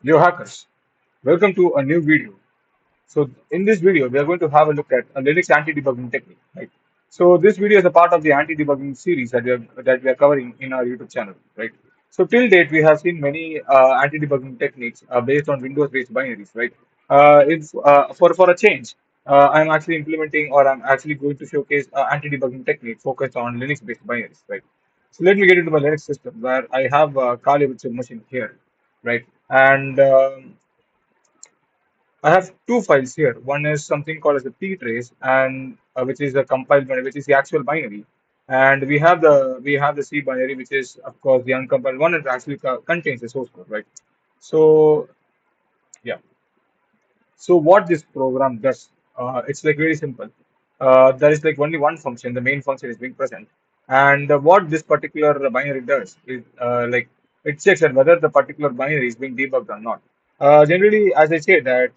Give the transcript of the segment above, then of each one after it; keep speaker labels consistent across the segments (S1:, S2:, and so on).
S1: Yo hackers, welcome to a new video. So in this video, we are going to have a look at a Linux anti-debugging technique, right? So this video is a part of the anti-debugging series that we are covering in our YouTube channel, right? So till date, we have seen many anti-debugging techniques based on Windows-based binaries, right? It's for a change. I'm actually implementing, or I'm actually going to showcase anti-debugging technique focused on Linux-based binaries, right? So let me get into my Linux system where I have Kali virtual machine here, right? And I have two files here. One is something called as a PTRACE, and which is a compiled binary, which is the actual binary, and we have the C binary, which is of course the uncompiled one. It actually contains the source code, right? So yeah. So what this program does, it's like very simple. There is like only one function. The main function is being present, and what this particular binary does is like it checks that whether the particular binary is being debugged or not. Generally, as I say that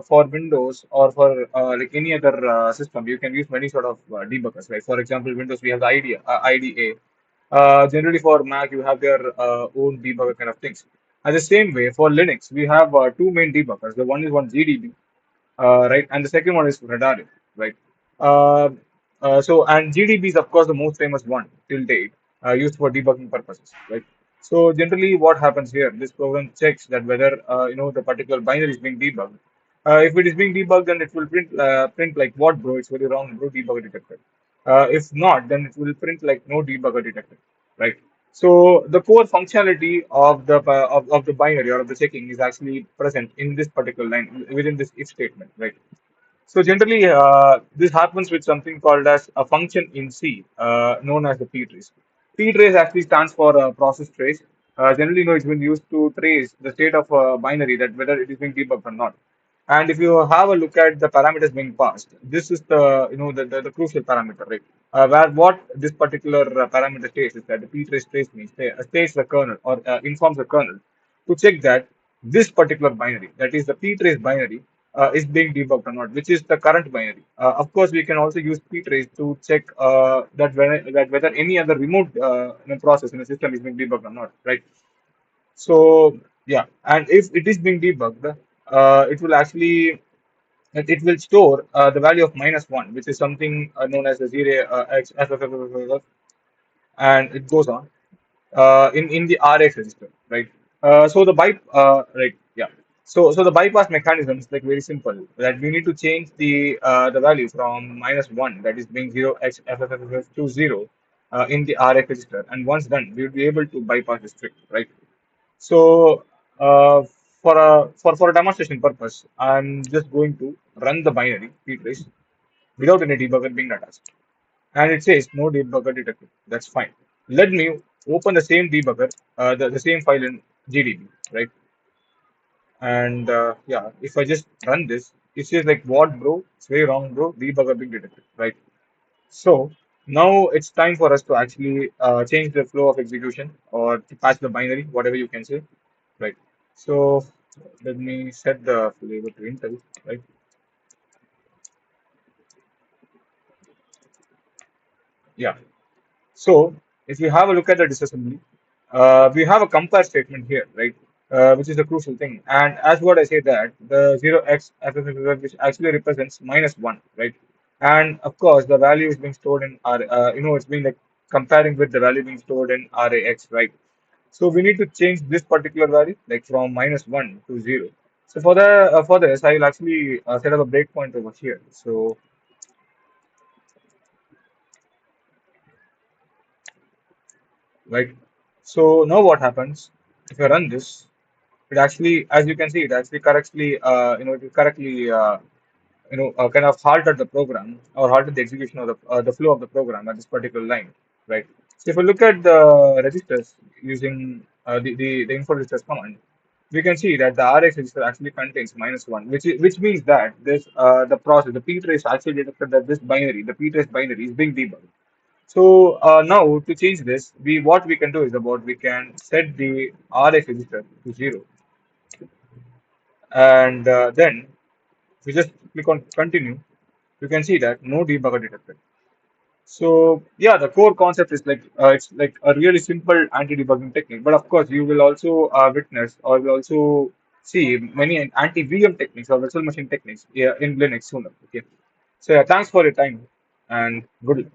S1: for Windows or for like any other system, you can use many sort of debuggers. Right? For example, Windows we have the IDA. Generally, for Mac, you have their own debugger kind of things. And the same way, for Linux, we have two main debuggers. The one is one GDB, right, and the second one is reattach, right. Uh, and GDB is of course the most famous one till date, used for debugging purposes, right. So generally, what happens here? This program checks that whether the particular binary is being debugged. If it is being debugged, then it will print like what bro, it's very wrong, bro, debugger detected. If not, then it will print like no debugger detected, right? So the core functionality of the binary or of the checking is actually present in this particular line within this if statement, right? So generally, this happens with something called as a function in C, known as the ptrace. Ptrace actually stands for process trace. Generally, it's been used to trace the state of a binary, that whether it is being debugged or not. And if you have a look at the parameters being passed, this is the crucial parameter, right? Where what this particular parameter states is that the ptrace trace means states the kernel or informs the kernel to check that this particular binary, that is the ptrace binary, is being debugged or not, which is the current binary. Of course, we can also use ptrace to check that whether any other remote process in the system is being debugged or not, right? So yeah, and if it is being debugged, it will actually it will store the value of -1, which is something known as the zero x f, f, f, f, f, f, and it goes on in the RX register, right? So the right, yeah. So the bypass mechanism is like very simple. That we need to change the value from -1, that is being 0xFFFF to 0 in the RX register, and once done, we will be able to bypass this trick, right? So for a demonstration purpose, I'm just going to run the binary ptrace without any debugger being attached, and it says no debugger detected. That's fine. Let me open the same debugger, the same file in GDB, right? And yeah, if I just run this, it says like what, bro? It's very wrong, bro. Debugger being detected, right? So now it's time for us to actually change the flow of execution or to patch the binary, whatever you can say, right? So let me set the flavor to Intel, right? Yeah. So if you have a look at the disassembly, we have a compare statement here, right? Which is the crucial thing. And as what I say that the 0x FFFF, which actually represents -1, right? And of course, the value is being stored in R, it's being like comparing with the value being stored in RAX, right? So we need to change this particular value, like from -1 to 0. So for this, I will actually set up a breakpoint over here. So right. So now what happens if I run this? It actually, as you can see, it actually correctly, kind of halted the program or halted the execution of the flow of the program at this particular line, right? So if we look at the registers using the info registers command, we can see that the RX register actually contains -1, which means that this the process, the ptrace actually detected that this binary, the ptrace binary, is being debugged. So now to change this, we what we can do is about we can set the RX register to 0, and then if you just click on continue, you can see that no debugger detected. So yeah, the core concept is like it's like a really simple anti-debugging technique. But of course, you will also witness or will also see many anti-VM techniques or virtual machine techniques, yeah, in Linux sooner. Okay. So yeah, thanks for your time and good luck.